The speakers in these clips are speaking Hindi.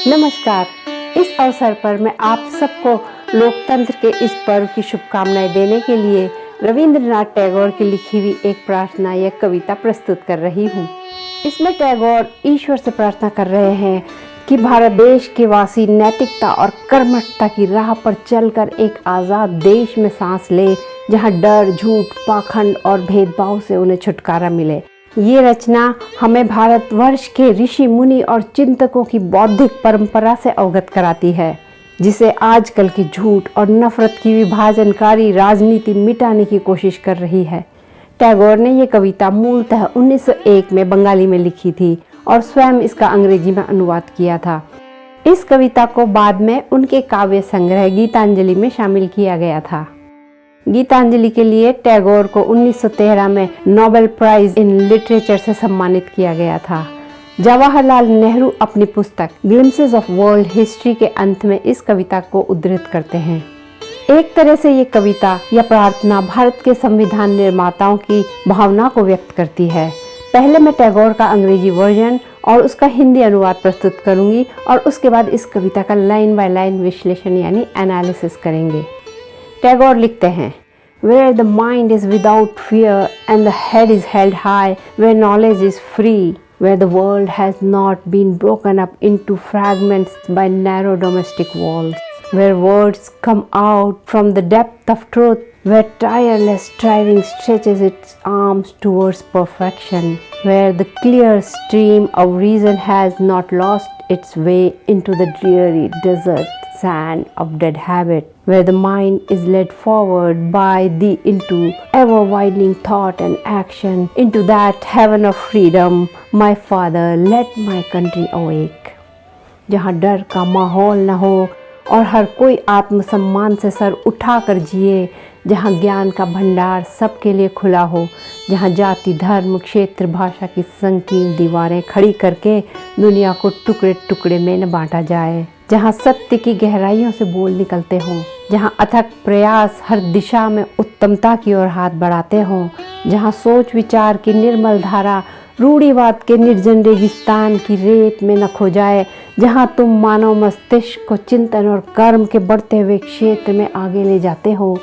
नमस्कार। इस अवसर पर मैं आप सबको लोकतंत्र के इस पर्व की शुभकामनाएं देने के लिए रविंद्रनाथ टैगोर की लिखी हुई एक प्रार्थना या कविता प्रस्तुत कर रही हूँ। इसमें टैगोर ईश्वर से प्रार्थना कर रहे हैं कि भारत देश के वासी नैतिकता और कर्मठता की राह पर चलकर एक आज़ाद देश में सांस ले, जहाँ डर, झूठ, पाखंड और भेदभाव से उन्हें छुटकारा मिले। ये रचना हमें भारतवर्ष के ऋषि मुनि और चिंतकों की बौद्धिक परंपरा से अवगत कराती है, जिसे आजकल की झूठ और नफरत की विभाजनकारी राजनीति मिटाने की कोशिश कर रही है। टैगोर ने ये कविता मूलतः 1901 में बंगाली में लिखी थी और स्वयं इसका अंग्रेजी में अनुवाद किया था। इस कविता को बाद में उनके काव्य संग्रह गीतांजलि में शामिल किया गया था। गीतांजलि के लिए टैगोर को 1913 में नोबेल प्राइज इन लिटरेचर से सम्मानित किया गया था। जवाहरलाल नेहरू अपनी पुस्तक ग्लिम्पसेस ऑफ वर्ल्ड हिस्ट्री के अंत में इस कविता को उद्धृत करते हैं। एक तरह से ये कविता या प्रार्थना भारत के संविधान निर्माताओं की भावना को व्यक्त करती है। पहले मैं टैगोर का अंग्रेजी वर्जन और उसका हिंदी अनुवाद प्रस्तुत करूंगी और उसके बाद इस कविता का लाइन बाय लाइन विश्लेषण यानी एनालिसिस करेंगे। टैगोर लिखते हैं, Where the mind is without fear and the head is held high, where knowledge is free, where the world has not been broken up into fragments by narrow domestic walls, where words come out from the depth of truth, where tireless striving stretches its arms towards perfection, where the clear stream of reason has not lost its way into the dreary desert sand of dead habit, where the mind is led forward by thee into ever-widening thought and action, into that heaven of freedom, my father, let my country awake। जहाँ डर का माहौल न हो और हर कोई आत्मसम्मान से सर उठाकर जिए, जहाँ ज्ञान का भंडार सबके लिए खुला हो, जहाँ जाति, धर्म, क्षेत्र, भाषा की संकीर्ण दीवारें खड़ी करके दुनिया को टुकड़े टुकड़े में न बांटा जाए, जहाँ सत्य की गहराइयों से बोल निकलते हों, जहाँ अथक प्रयास हर दिशा में उत्तमता की ओर हाथ बढ़ाते हों, जहाँ सोच विचार की निर्मल धारा रूढ़िवाद के निर्जन रेगिस्तान की रेत में न खो जाए, जहाँ तुम मानव मस्तिष्क को चिंतन और कर्म के बढ़ते हुए क्षेत्र में आगे ले जाते हो,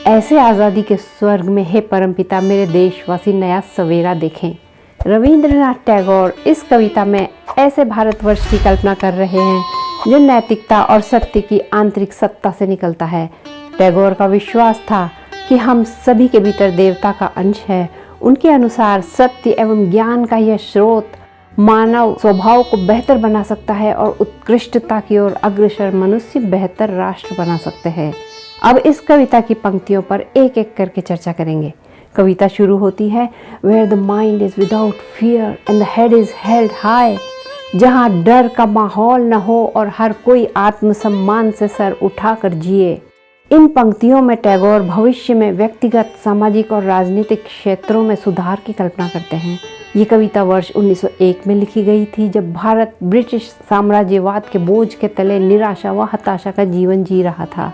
ऐसे आज़ादी के स्वर्ग में हे परमपिता मेरे देशवासी नया सवेरा देखें। रविंद्रनाथ टैगोर इस कविता में ऐसे भारतवर्ष की कल्पना कर रहे हैं जो नैतिकता और सत्य की आंतरिक सत्ता से निकलता है। टैगोर का विश्वास था कि हम सभी के भीतर देवता का अंश है। उनके अनुसार सत्य एवं ज्ञान का यह स्रोत मानव स्वभाव को बेहतर बना सकता है और उत्कृष्टता की ओर अग्रसर मनुष्य बेहतर राष्ट्र बना सकते हैं। अब इस कविता की पंक्तियों पर एक एक करके चर्चा करेंगे। कविता शुरू होती है, Where the mind is without fear and the head is held high, जहाँ डर का माहौल न हो और हर कोई आत्मसम्मान से सर उठाकर जिए। इन पंक्तियों में टैगोर भविष्य में व्यक्तिगत, सामाजिक और राजनीतिक क्षेत्रों में सुधार की कल्पना करते हैं। ये कविता वर्ष 1901 में लिखी गई थी, जब भारत ब्रिटिश साम्राज्यवाद के बोझ के तले निराशा व हताशा का जीवन जी रहा था।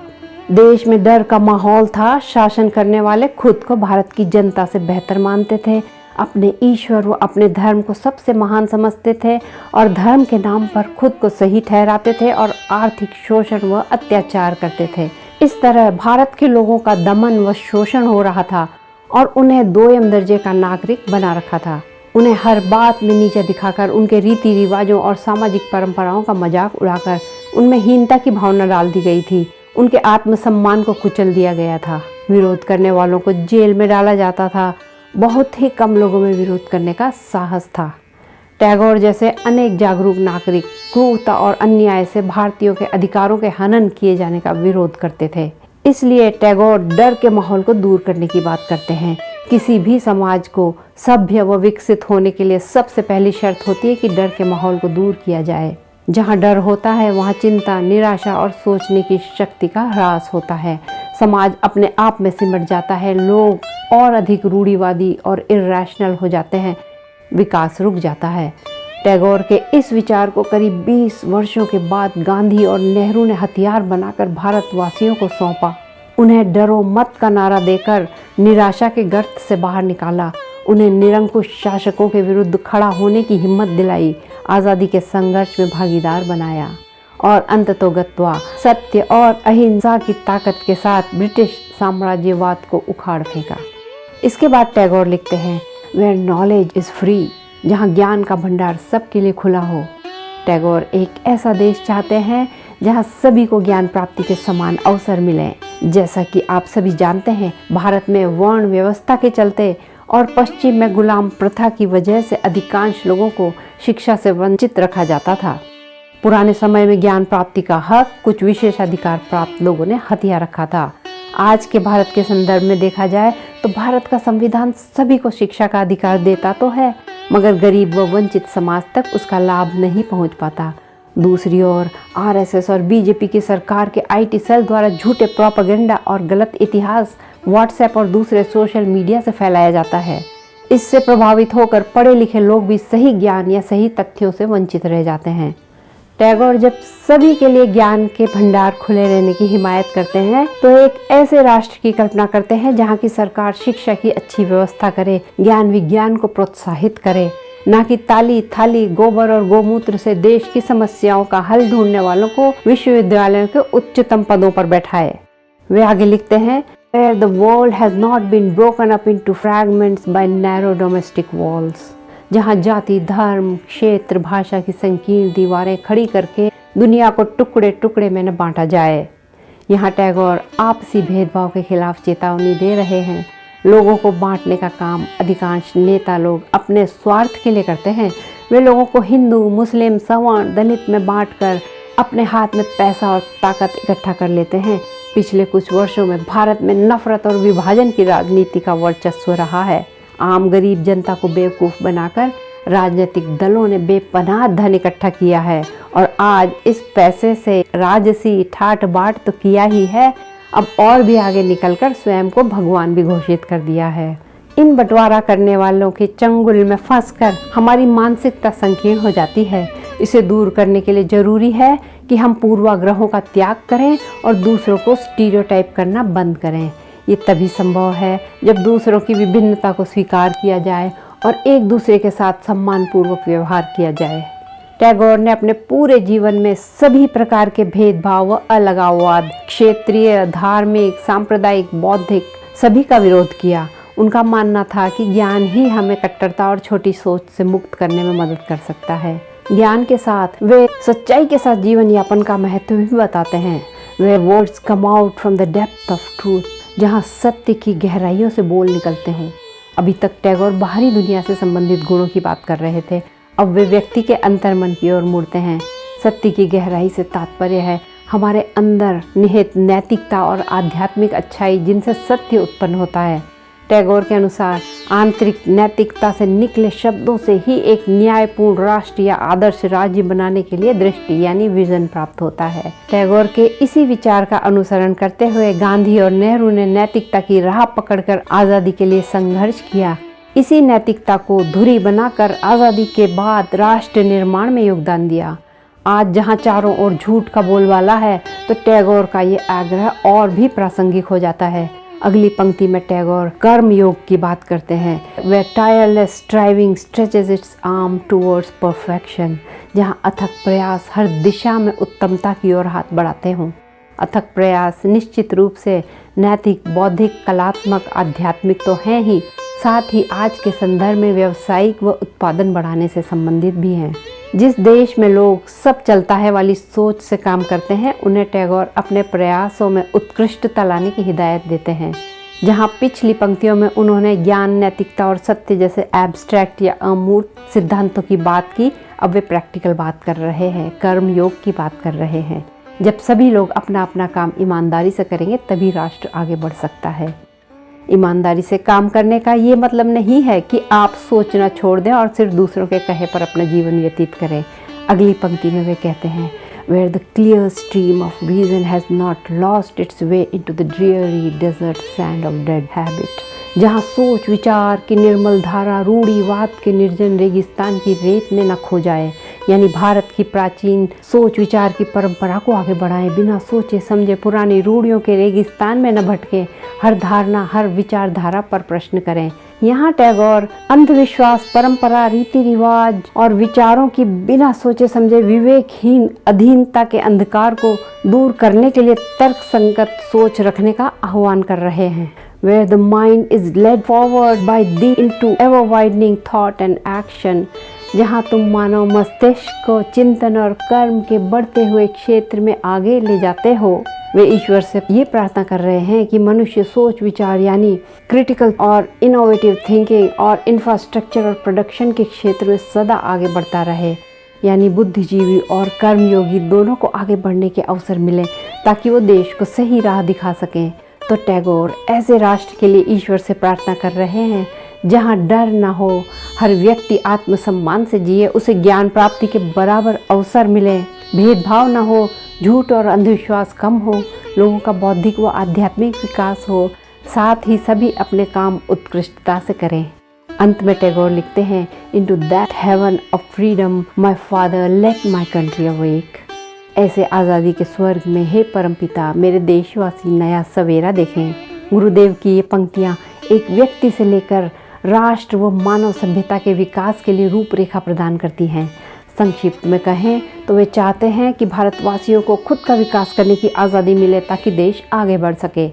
देश में डर का माहौल था। शासन करने वाले खुद को भारत की जनता से बेहतर मानते थे, अपने ईश्वर व अपने धर्म को सबसे महान समझते थे और धर्म के नाम पर खुद को सही ठहराते थे और आर्थिक शोषण व अत्याचार करते थे। इस तरह भारत के लोगों का दमन व शोषण हो रहा था और उन्हें दोयम दर्जे का नागरिक बना रखा था। उन्हें हर बात में नीचा दिखाकर, उनके रीति रिवाजों और सामाजिक परंपराओं का मजाक उड़ाकर उनमें हीनता की भावना डाल दी गई थी। उनके आत्मसम्मान को कुचल दिया गया था। विरोध करने वालों को जेल में डाला जाता था। बहुत ही कम लोगों में विरोध करने का साहस था। टैगोर जैसे अनेक जागरूक नागरिक क्रूरता और अन्याय से भारतीयों के अधिकारों के हनन किए जाने का विरोध करते थे। इसलिए टैगोर डर के माहौल को दूर करने की बात करते हैं। किसी भी समाज को सभ्य व विकसित होने के लिए सबसे पहली शर्त होती है कि डर के माहौल को दूर किया जाए। जहाँ डर होता है वहाँ चिंता, निराशा और सोचने की शक्ति का ह्रास होता है। समाज अपने आप में सिमट जाता है। लोग और अधिक रूढ़िवादी और इरैशनल हो जाते हैं। विकास रुक जाता है। टैगोर के इस विचार को करीब 20 वर्षों के बाद गांधी और नेहरू ने हथियार बनाकर भारतवासियों को सौंपा। उन्हें डरो मत का नारा देकर निराशा के गर्त से बाहर निकाला। उन्हें निरंकुश शासकों के विरुद्ध खड़ा होने की हिम्मत दिलाई। आज़ादी के संघर्ष में भागीदार बनाया। और अंततोगत्वा सत्य और अहिंसा की ताकत के साथ ब्रिटिश साम्राज्यवाद को उखाड़ फेंका। इसके बाद टैगोर लिखते हैं, वेयर नॉलेज इज फ्री, जहाँ ज्ञान का भंडार सबके लिए खुला हो। टैगोर एक ऐसा देश चाहते हैं जहाँ सभी को ज्ञान प्राप्ति के समान अवसर मिले। जैसा कि आप सभी जानते हैं, भारत में वर्ण व्यवस्था के चलते और पश्चिम में गुलाम प्रथा की वजह से अधिकांश लोगों को शिक्षा से वंचित रखा जाता था। पुराने समय में ज्ञान प्राप्ति का हक कुछ विशेषाधिकार प्राप्त लोगों ने हथिया रखा था। आज के भारत के संदर्भ में देखा जाए तो भारत का संविधान सभी को शिक्षा का अधिकार देता तो है, मगर गरीब व वंचित समाज तक उसका लाभ नहीं पहुंच पाता। दूसरी ओर आरएसएस और बीजेपी की सरकार के आईटी सेल द्वारा झूठे प्रोपेगेंडा और गलत इतिहास व्हाट्सएप और दूसरे सोशल मीडिया से फैलाया जाता है। इससे प्रभावित होकर पढ़े लिखे लोग भी सही ज्ञान या सही तथ्यों से वंचित रह जाते हैं। टैगोर जब सभी के लिए ज्ञान के भंडार खुले रहने की हिमायत करते हैं तो एक ऐसे राष्ट्र की कल्पना करते हैं जहाँ की सरकार शिक्षा की अच्छी व्यवस्था करे, ज्ञान विज्ञान को प्रोत्साहित करे, न कि ताली थाली गोबर और गोमूत्र से देश की समस्याओं का हल ढूंढने वालों को विश्वविद्यालयों के उच्चतम पदों पर बैठाए। वे आगे लिखते हैं, where the world has not been broken up into fragments by narrow domestic walls, जहाँ जाति धर्म क्षेत्र भाषा की संकीर्ण दीवारें खड़ी करके दुनिया को टुकड़े टुकड़े में न बांटा जाए। यहाँ टैगोर आपसी भेदभाव के खिलाफ चेतावनी दे रहे हैं। लोगों को बांटने का काम अधिकांश नेता लोग अपने स्वार्थ के लिए करते हैं। वे लोगों को हिंदू मुस्लिम सवर्ण दलित में बांटकर अपने हाथ में पैसा और ताकत इकट्ठा कर लेते हैं। पिछले कुछ वर्षों में भारत में नफरत और विभाजन की राजनीति का वर्चस्व रहा है। आम गरीब जनता को बेवकूफ़ बनाकर राजनीतिक दलों ने बेपनाह धन इकट्ठा किया है और आज इस पैसे से राजसी ठाट बाट तो किया ही है, अब और भी आगे निकलकर स्वयं को भगवान भी घोषित कर दिया है। इन बंटवारा करने वालों के चंगुल में फंसकर हमारी मानसिकता संकीर्ण हो जाती है। इसे दूर करने के लिए जरूरी है कि हम पूर्वाग्रहों का त्याग करें और दूसरों को स्टीरियोटाइप करना बंद करें। ये तभी संभव है जब दूसरों की विभिन्नता को स्वीकार किया जाए और एक दूसरे के साथ सम्मानपूर्वक व्यवहार किया जाए। टैगोर ने अपने पूरे जीवन में सभी प्रकार के भेदभाव व अलगाववाद, क्षेत्रीय धार्मिक सांप्रदायिक बौद्धिक सभी का विरोध किया। उनका मानना था कि ज्ञान ही हमें कट्टरता और छोटी सोच से मुक्त करने में मदद कर सकता है। ज्ञान के साथ वे सच्चाई के साथ जीवन यापन का महत्व भी बताते हैं। Where words come out from the depth of truth, जहाँ सत्य की गहराइयों से बोल निकलते हों। अभी तक टैगोर बाहरी दुनिया से संबंधित गुणों की बात कर रहे थे, अब वे व्यक्ति के अंतर्मन की ओर मुड़ते हैं। सत्य की गहराई से तात्पर्य है हमारे अंदर निहित नैतिकता और आध्यात्मिक अच्छाई जिनसे सत्य उत्पन्न होता है। टैगोर के अनुसार आंतरिक नैतिकता से निकले शब्दों से ही एक न्यायपूर्ण राष्ट्र या आदर्श राज्य बनाने के लिए दृष्टि यानी विजन प्राप्त होता है। टैगोर के इसी विचार का अनुसरण करते हुए गांधी और नेहरू ने नैतिकता की राह पकड़कर आज़ादी के लिए संघर्ष किया। इसी नैतिकता को धुरी बनाकर आज़ादी के बाद राष्ट्र निर्माण में योगदान दिया। आज जहां चारों ओर झूठ का बोलबाला है तो टैगोर का ये आग्रह और भी प्रासंगिक हो जाता है। अगली पंक्ति में टैगोर कर्म योग की बात करते हैं। Where tireless striving stretches its arm towards perfection, जहाँ अथक प्रयास हर दिशा में उत्तमता की ओर हाथ बढ़ाते हों। अथक प्रयास निश्चित रूप से नैतिक बौद्धिक कलात्मक आध्यात्मिक तो हैं ही, साथ ही आज के संदर्भ में व्यावसायिक व उत्पादन बढ़ाने से संबंधित भी हैं। जिस देश में लोग सब चलता है वाली सोच से काम करते हैं, उन्हें टैगोर अपने प्रयासों में उत्कृष्टता लाने की हिदायत देते हैं। जहां पिछली पंक्तियों में उन्होंने ज्ञान नैतिकता और सत्य जैसे एब्स्ट्रैक्ट या अमूर्त सिद्धांतों की बात की, अब वे प्रैक्टिकल बात कर रहे हैं, कर्म योग की बात कर रहे हैं। जब सभी लोग अपना अपना काम ईमानदारी से करेंगे तभी राष्ट्र आगे बढ़ सकता है। ईमानदारी से काम करने का ये मतलब नहीं है कि आप सोचना छोड़ दें और सिर्फ दूसरों के कहे पर अपना जीवन व्यतीत करें। अगली पंक्ति में वे कहते हैं, where the clear stream of reason has not lost its way into the dreary desert sand of dead habit, जहाँ सोच विचार की निर्मल धारा रूढ़िवाद के निर्जन रेगिस्तान की रेत में न खो जाए, यानी भारत की प्राचीन सोच विचार की परंपरा को आगे बढ़ाएं, बिना सोचे समझे पुरानी रूढ़ियों के रेगिस्तान में न भटके, हर धारणा हर विचारधारा पर प्रश्न करें, यहाँ टैगोर अंधविश्वास, परंपरा, रीति रिवाज और विचारों की बिना सोचे समझे विवेकहीन अधीनता के अंधकार को दूर करने के लिए तर्क संगत सोच रखने का आह्वान कर रहे हैं। Where the mind is led forward by thee into ever-widening thought and action, जहाँ तुम मानव मस्तिष्क को चिंतन और कर्म के बढ़ते हुए क्षेत्र में आगे ले जाते हो। वे ईश्वर से ये प्रार्थना कर रहे हैं कि मनुष्य सोच विचार यानी क्रिटिकल और इनोवेटिव थिंकिंग और इंफ्रास्ट्रक्चर और प्रोडक्शन के क्षेत्र में सदा आगे बढ़ता रहे, यानी बुद्धिजीवी और कर्मयोगी दोनों को आगे बढ़ने के अवसर मिले ताकि वो देश को सही राह दिखा सकें। तो टैगोर ऐसे राष्ट्र के लिए ईश्वर से प्रार्थना कर रहे हैं जहाँ डर न हो, हर व्यक्ति आत्मसम्मान से जिए, उसे ज्ञान प्राप्ति के बराबर अवसर मिले, भेदभाव न हो, झूठ और अंधविश्वास कम हो, लोगों का बौद्धिक व आध्यात्मिक विकास हो, साथ ही सभी अपने काम उत्कृष्टता से करें। अंत में टैगोर लिखते हैं, into that heaven of freedom my father let my country awake. ऐसे आज़ादी के स्वर्ग में हे परमपिता, मेरे देशवासी नया सवेरा देखें। गुरुदेव की ये पंक्तियाँ एक व्यक्ति से लेकर राष्ट्र व मानव सभ्यता के विकास के लिए रूपरेखा प्रदान करती हैं। संक्षिप्त में कहें तो वे चाहते हैं कि भारतवासियों को खुद का विकास करने की आज़ादी मिले ताकि देश आगे बढ़ सके।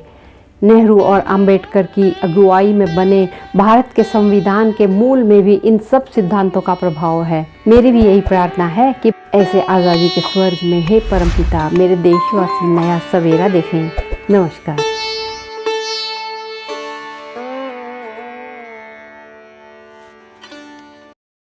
नेहरू और अंबेडकर की अगुवाई में बने भारत के संविधान के मूल में भी इन सब सिद्धांतों का प्रभाव है। मेरी भी यही प्रार्थना है कि ऐसे आज़ादी के स्वर्ग में हे परमपिता, मेरे देशवासी नया सवेरा देखें। नमस्कार।